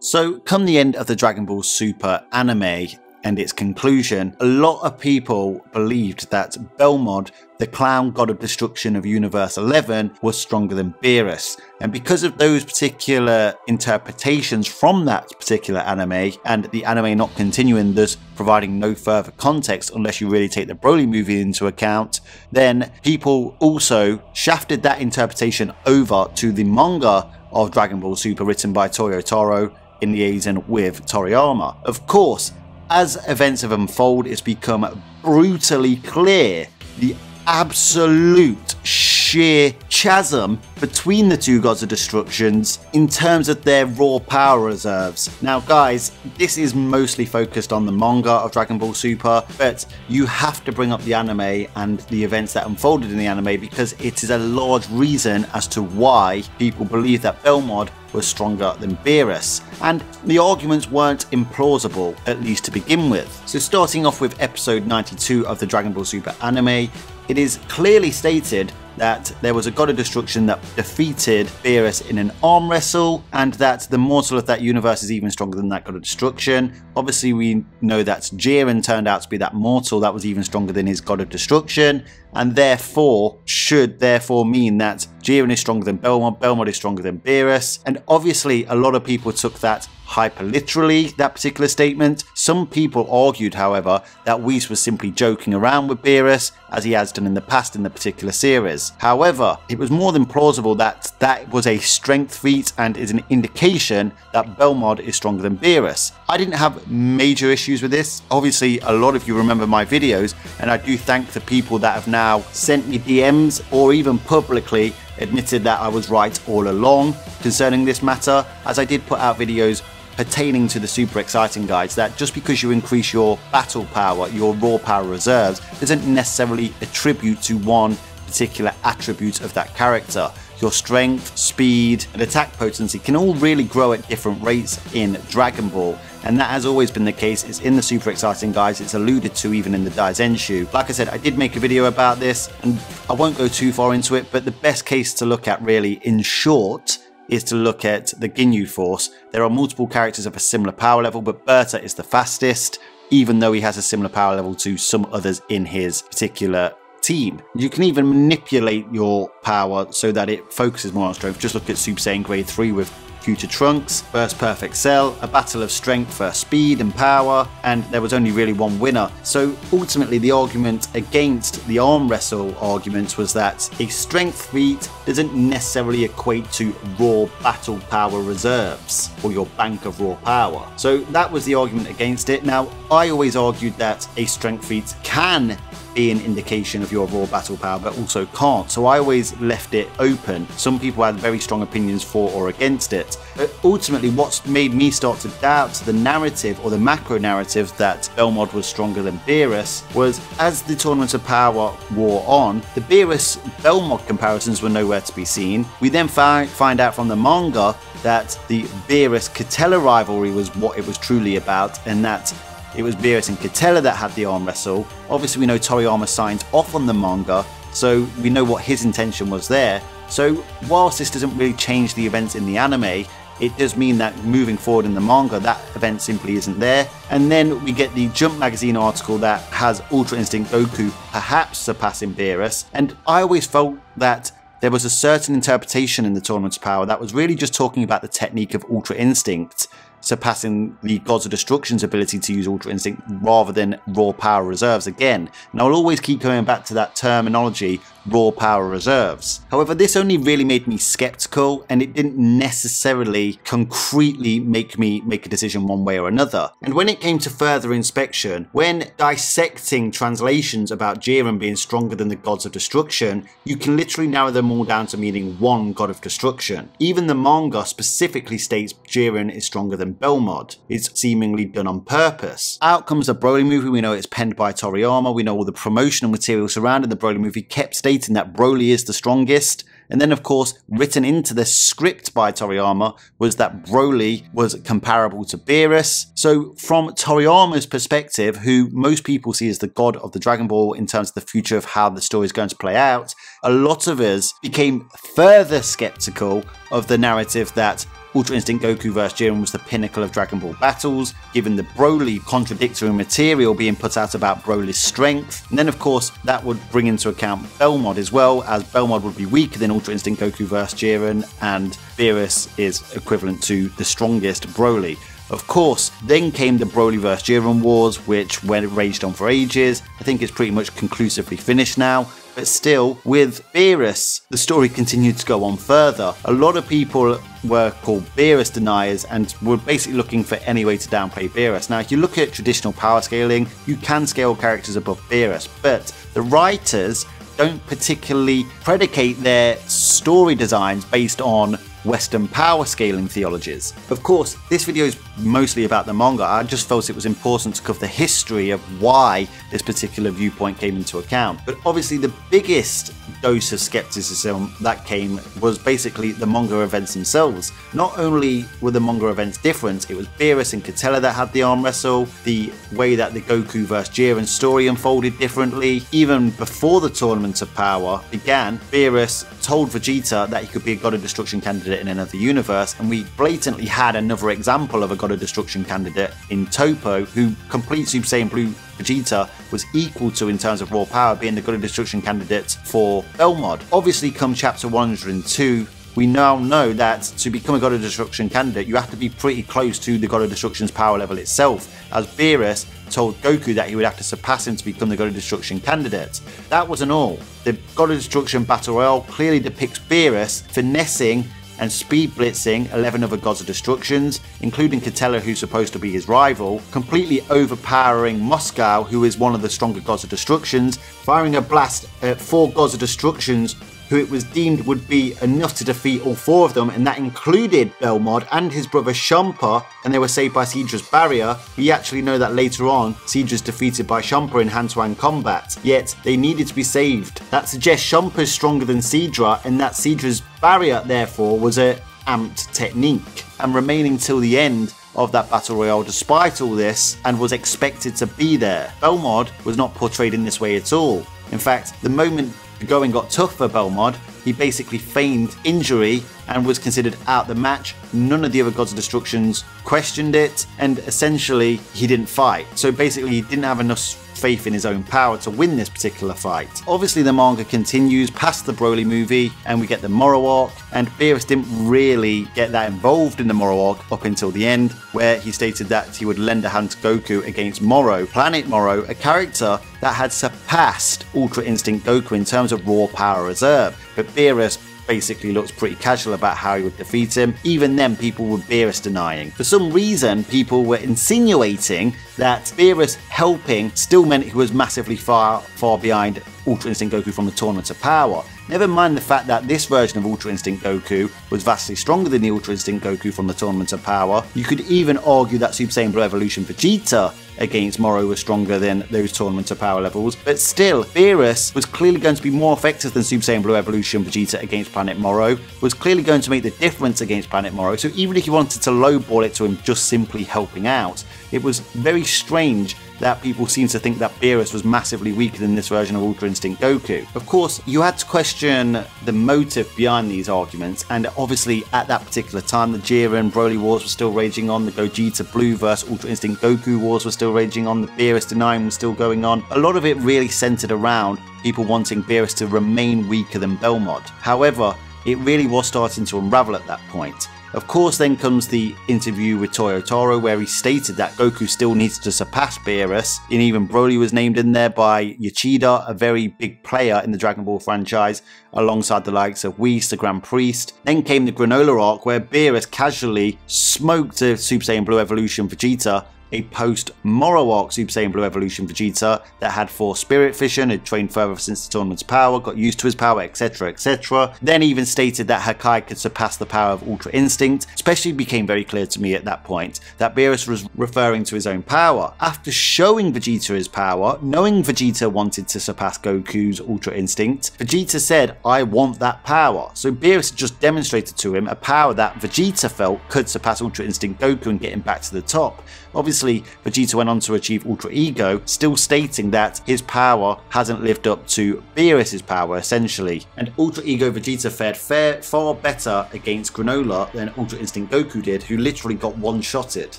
So come the end of the Dragon Ball Super anime and its conclusion, a lot of people believed that Belmod, the clown god of destruction of Universe 11, was stronger than Beerus. And because of those particular interpretations from that particular anime, and the anime not continuing, thus providing no further context unless you really take the Broly movie into account, then people also shafted that interpretation over to the manga of Dragon Ball Super written by Toyotaro in liaison with Toriyama. Of course, as events have unfolded, it's become brutally clear the absolute sheer chasm between the two gods of destructions in terms of their raw power reserves. Now guys, this is mostly focused on the manga of Dragon Ball Super, but you have to bring up the anime and the events that unfolded in the anime because it is a large reason as to why people believe that Belmod was stronger than Beerus, and the arguments weren't implausible, at least to begin with. So starting off with episode 92 of the Dragon Ball Super anime, it is clearly stated that there was a god of destruction that defeated Beerus in an arm wrestle, and that the mortal of that universe is even stronger than that god of destruction. Obviously we know that Jiren turned out to be that mortal that was even stronger than his god of destruction, and therefore should therefore mean that Jiren is stronger than Belmod, Belmod is stronger than Beerus. And obviously a lot of people took that hyper literally, that particular statement. Some people argued, however, that Whis was simply joking around with Beerus, as he has done in the past in the particular series. However, it was more than plausible that that was a strength feat and is an indication that Belmod is stronger than Beerus. I didn't have major issues with this. Obviously, a lot of you remember my videos, and I do thank the people that have now sent me DMs or even publicly admitted that I was right all along concerning this matter, as I did put out videos pertaining to the super exciting guides that just because you increase your battle power, your raw power reserves, doesn't necessarily attribute to one particular attribute of that character. Your strength, speed, and attack potency can all really grow at different rates in Dragon Ball, and that has always been the case. It's in the super exciting guides, it's alluded to even in the Daizenshu. Like I said, I did make a video about this, and I won't go too far into it, but the best case to look at really, in short, is to look at the Ginyu Force. There are multiple characters of a similar power level, but Berta is the fastest, even though he has a similar power level to some others in his particular team. You can even manipulate your power so that it focuses more on strength. Just look at Super Saiyan Grade 3 with Future Trunks, Burst Perfect Cell, a battle of strength for speed and power, and there was only really one winner. So ultimately the argument against the arm wrestle argument was that a strength feat doesn't necessarily equate to raw battle power reserves or your bank of raw power. So that was the argument against it. Now I always argued that a strength feat can be an indication of your raw battle power, but also can't. So I always left it open. Some people had very strong opinions for or against it. But ultimately, what's made me start to doubt the narrative or the macro narrative that Belmod was stronger than Beerus was as the Tournament of Power wore on, the Beerus-Belmod comparisons were nowhere to be seen. We then find out from the manga that the Beerus-Catella rivalry was what it was truly about, and that it was Beerus and Catella that had the arm wrestle. Obviously we know Toriyama signed off on the manga, so we know what his intention was there. So whilst this doesn't really change the events in the anime, it does mean that moving forward in the manga, that event simply isn't there. And then we get the Jump magazine article that has Ultra Instinct Goku perhaps surpassing Beerus, and I always felt that there was a certain interpretation in the Tournament of Power that was really just talking about the technique of Ultra Instinct surpassing the Gods of Destruction's ability to use Ultra Instinct rather than raw power reserves again. And I'll always keep going back to that terminology, raw power reserves. However, this only really made me skeptical, and it didn't necessarily concretely make me make a decision one way or another. And when it came to further inspection, when dissecting translations about Jiren being stronger than the Gods of Destruction, you can literally narrow them all down to meaning one God of Destruction. Even the manga specifically states Jiren is stronger than Belmod. It's seemingly done on purpose. Out comes the Broly movie. We know it's penned by Toriyama. We know all the promotional material surrounding the Broly movie kept stating that Broly is the strongest. And then, of course, written into the script by Toriyama was that Broly was comparable to Beerus. So from Toriyama's perspective, who most people see as the god of the Dragon Ball in terms of the future of how the story is going to play out, a lot of us became further skeptical of the narrative that Ultra Instinct Goku vs Jiren was the pinnacle of Dragon Ball battles, given the Broly contradictory material being put out about Broly's strength. And then of course that would bring into account Belmod as well, as Belmod would be weaker than Ultra Instinct Goku vs Jiren, and Beerus is equivalent to the strongest Broly. Of course, then came the Broly vs Jiren wars, which raged on for ages. I think it's pretty much conclusively finished now. But still, with Beerus, the story continued to go on further. A lot of people were called Beerus deniers and were basically looking for any way to downplay Beerus. Now, if you look at traditional power scaling, you can scale characters above Beerus, but the writers don't particularly predicate their story designs based on Western power scaling theologies. Of course, this video is mostly about the manga. I just felt it was important to cover the history of why this particular viewpoint came into account. But obviously the biggest dose of skepticism that came was basically the manga events themselves. Not only were the manga events different, it was Beerus and Catella that had the arm wrestle, the way that the Goku vs Jiren story unfolded differently. Even before the Tournament of Power began, Beerus told Vegeta that he could be a God of Destruction candidate in another universe, and we blatantly had another example of a God of Destruction candidate in Toppo, who complete Super Saiyan Blue Vegeta was equal to in terms of raw power, being the God of Destruction candidate for Belmod. Obviously, come chapter 102, we now know that to become a God of Destruction candidate, you have to be pretty close to the God of Destruction's power level itself, as Beerus told Goku that he would have to surpass him to become the God of Destruction candidate. That wasn't all. The God of Destruction Battle Royale clearly depicts Beerus finessing and speed blitzing 11 other Gods of Destructions, including Catella, who's supposed to be his rival, completely overpowering Moscow, who is one of the stronger Gods of Destructions, firing a blast at 4 Gods of Destructions who it was deemed would be enough to defeat all 4 of them, and that included Belmod and his brother Champa, and they were saved by Sidra's barrier. We actually know that later on, Sidra's defeated by Champa in hand-to-hand combat, yet they needed to be saved. That suggests Champa's stronger than Sidra, and that Sidra's barrier, therefore, was a amped technique. And remaining till the end of that Battle Royale despite all this, and was expected to be there. Belmod was not portrayed in this way at all. In fact, the moment the going got tough for Belmod, he basically feigned injury and was considered out the match. None of the other Gods of Destructions questioned it, and essentially he didn't fight. So basically he didn't have enough faith in his own power to win this particular fight. Obviously the manga continues past the Broly movie and we get the Moro arc, and Beerus didn't really get that involved in the Moro arc up until the end, where he stated that he would lend a hand to Goku against Moro, Planet Moro, a character that had surpassed Ultra Instinct Goku in terms of raw power reserve. But Beerus basically looks pretty casual about how he would defeat him. Even then, people were Beerus denying. For some reason, people were insinuating that Beerus helping still meant he was massively far behind Ultra Instinct Goku from the Tournament of Power. Never mind the fact that this version of Ultra Instinct Goku was vastly stronger than the Ultra Instinct Goku from the Tournament of Power. You could even argue that Super Saiyan Blue Evolution Vegeta against Moro was stronger than those Tournament of Power levels, but still, Beerus was clearly going to be more effective than Super Saiyan Blue Evolution Vegeta against Planet Moro, was clearly going to make the difference against Planet Moro, so even if you wanted to lowball it to him just simply helping out, it was very strange that people seem to think that Beerus was massively weaker than this version of Ultra Instinct Goku. Of course, you had to question the motive behind these arguments, and obviously at that particular time the Jiren Broly wars were still raging on, the Gogeta Blue vs Ultra Instinct Goku wars were still raging on, the Beerus denying was still going on. A lot of it really centered around people wanting Beerus to remain weaker than Belmod. However, it really was starting to unravel at that point. Of course, then comes the interview with Toyotaro, where he stated that Goku still needs to surpass Beerus, and even Broly was named in there by Yoshida, a very big player in the Dragon Ball franchise, alongside the likes of Whis, the Grand Priest. Then came the Granola arc, where Beerus casually smoked a Super Saiyan Blue Evolution Vegeta, a post-Moro arc Super Saiyan Blue Evolution Vegeta that had 4 Spirit Fission, had trained further since the Tournament's power, got used to his power, etc, etc. Then even stated that Hakai could surpass the power of Ultra Instinct. Especially became very clear to me at that point that Beerus was referring to his own power. After showing Vegeta his power, knowing Vegeta wanted to surpass Goku's Ultra Instinct, Vegeta said, "I want that power." So Beerus just demonstrated to him a power that Vegeta felt could surpass Ultra Instinct Goku and get him back to the top. Obviously Obviously, Vegeta went on to achieve Ultra Ego, still stating that his power hasn't lived up to Beerus's power, essentially. And Ultra Ego Vegeta fared far better against Granola than Ultra Instinct Goku did, who literally got one-shotted.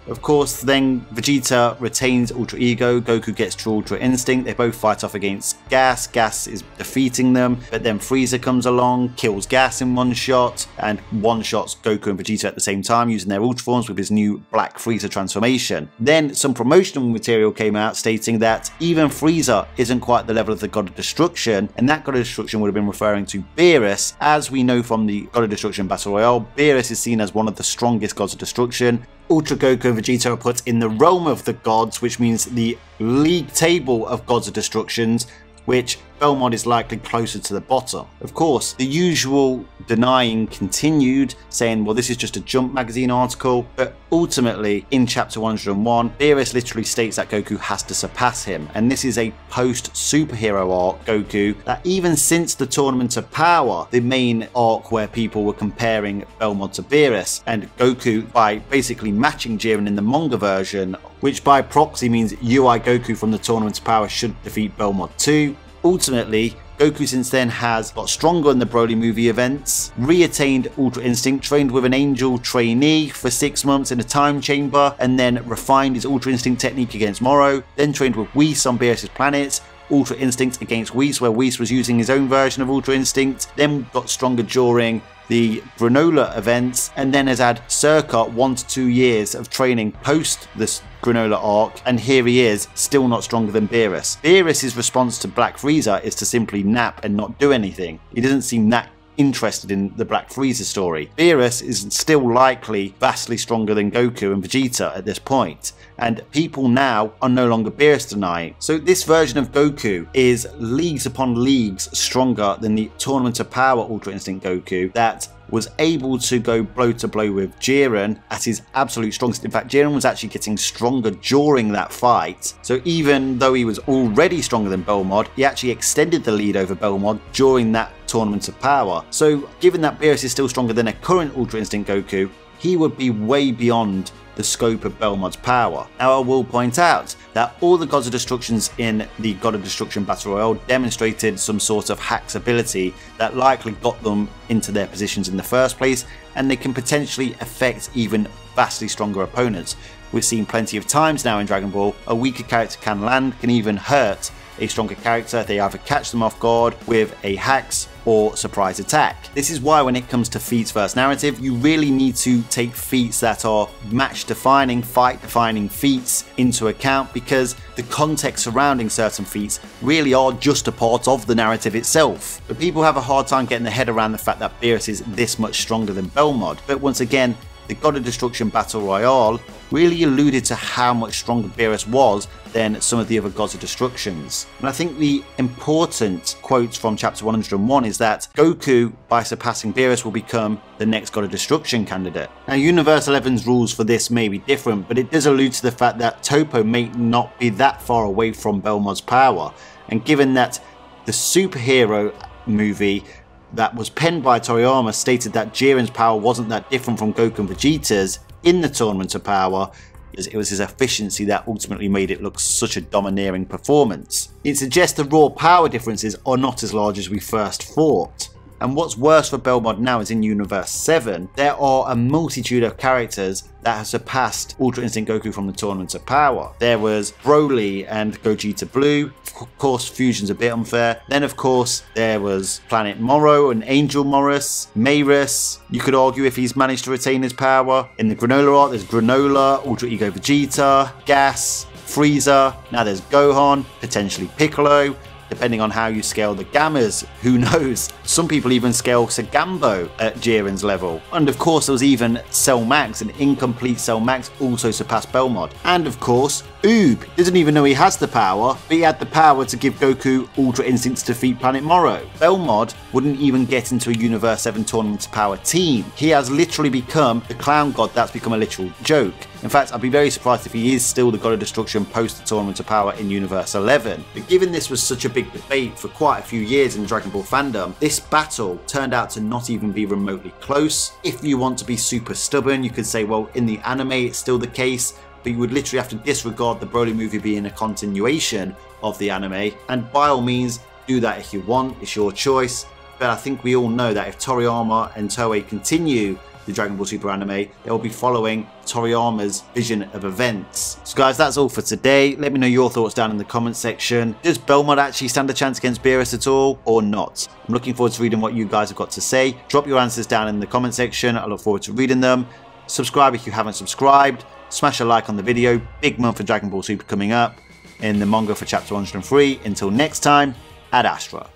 Of course, then Vegeta retains Ultra Ego, Goku gets True Ultra Instinct, they both fight off against Gas, Gas is defeating them, but then Frieza comes along, kills Gas in one shot, and one-shots Goku and Vegeta at the same time using their Ultra forms with his new Black Frieza transformation. Then some promotional material came out stating that even Frieza isn't quite the level of the God of Destruction, and that God of Destruction would have been referring to Beerus. As we know from the God of Destruction Battle Royale, Beerus is seen as one of the strongest gods of destruction. Ultra Goku and Vegeta are put in the realm of the gods, which means the league table of gods of destructions, which Belmod is likely closer to the bottom. Of course, the usual denying continued, saying, well, this is just a Jump magazine article, but ultimately, in chapter 101, Beerus literally states that Goku has to surpass him, and this is a post-superhero arc Goku that even since the Tournament of Power, the main arc where people were comparing Belmod to Beerus, and Goku, by basically matching Jiren in the manga version, which by proxy means UI Goku from the Tournament of Power should defeat Belmod too. Ultimately, Goku since then has got stronger in the Broly movie events, re-attained Ultra Instinct, trained with an Angel trainee for 6 months in a time chamber, and then refined his Ultra Instinct technique against Moro, then trained with Whis on Beerus' planet, Ultra Instinct against Whis, where Whis was using his own version of Ultra Instinct, then got stronger during the Granola events, and then has had circa 1 to 2 years of training post this Granola arc, and here he is, still not stronger than Beerus. Beerus' response to Black Frieza is to simply nap and not do anything. He doesn't seem that interested in the Black Frieza story. Beerus is still likely vastly stronger than Goku and Vegeta at this point, and people now are no longer Beerus denying. So this version of Goku is leagues upon leagues stronger than the Tournament of Power Ultra Instinct Goku that was able to go blow to blow with Jiren at his absolute strongest. In fact, Jiren was actually getting stronger during that fight. So even though he was already stronger than Belmod, he actually extended the lead over Belmod during that Tournament of Power. So given that Beerus is still stronger than a current Ultra Instinct Goku, he would be way beyond the scope of Belmod's power. Now I will point out that all the Gods of Destructions in the God of Destruction Battle Royale demonstrated some sort of hacks ability that likely got them into their positions in the first place, and they can potentially affect even vastly stronger opponents. We've seen plenty of times now in Dragon Ball, a weaker character can land, can even hurt a stronger character. They either catch them off guard with a hacks or surprise attack. This is why when it comes to feats versus narrative, you really need to take feats that are match defining, fight defining feats into account, because the context surrounding certain feats really are just a part of the narrative itself. But people have a hard time getting their head around the fact that Beerus is this much stronger than Belmod. But once again, the God of Destruction Battle Royale really alluded to how much stronger Beerus was than some of the other Gods of Destructions. And I think the important quote from chapter 101 is that Goku, by surpassing Beerus, will become the next God of Destruction candidate. Now Universe 11's rules for this may be different, but it does allude to the fact that Toppo may not be that far away from Belmod's power. And given that the superhero movie that was penned by Toriyama stated that Jiren's power wasn't that different from Goku and Vegeta's in the Tournament of Power, it was his efficiency that ultimately made it look such a domineering performance. It suggests the raw power differences are not as large as we first thought. And what's worse for Belmod now is in Universe 7, there are a multitude of characters that have surpassed Ultra Instinct Goku from the Tournament of Power. There was Broly and Gogeta Blue. Of course, Fusion's a bit unfair. Then, of course, there was Planet Moro and Angel Morris, Mayrus. You could argue if he's managed to retain his power. In the Granola arc, there's Granola, Ultra Ego Vegeta, Gas, Frieza. Now there's Gohan, potentially Piccolo. Depending on how you scale the Gammas, who knows? Some people even scale Sagambo at Jiren's level. And of course there was even Cell Max, an incomplete Cell Max also surpassed Belmod. And of course, Oob doesn't even know he has the power, but he had the power to give Goku Ultra Instincts to defeat Planet Moro. Belmod wouldn't even get into a Universe 7 Tournament of Power team. He has literally become the clown god that's become a literal joke. In fact, I'd be very surprised if he is still the God of Destruction post the Tournament of Power in Universe 11. But given this was such a big debate for quite a few years in Dragon Ball fandom, this battle turned out to not even be remotely close. If you want to be super stubborn, you could say, well, in the anime it's still the case, but you would literally have to disregard the Broly movie being a continuation of the anime. And by all means, do that if you want, it's your choice. But I think we all know that if Toriyama and Toei continue the Dragon Ball Super anime, they'll be following Toriyama's vision of events. So guys, that's all for today. Let me know your thoughts down in the comment section. Does Belmont actually stand a chance against Beerus at all, or not? I'm looking forward to reading what you guys have got to say. Drop your answers down in the comment section. I look forward to reading them. Subscribe if you haven't subscribed. Smash a like on the video. Big month for Dragon Ball Super coming up in the manga for chapter 103. Until next time, Ad Astra.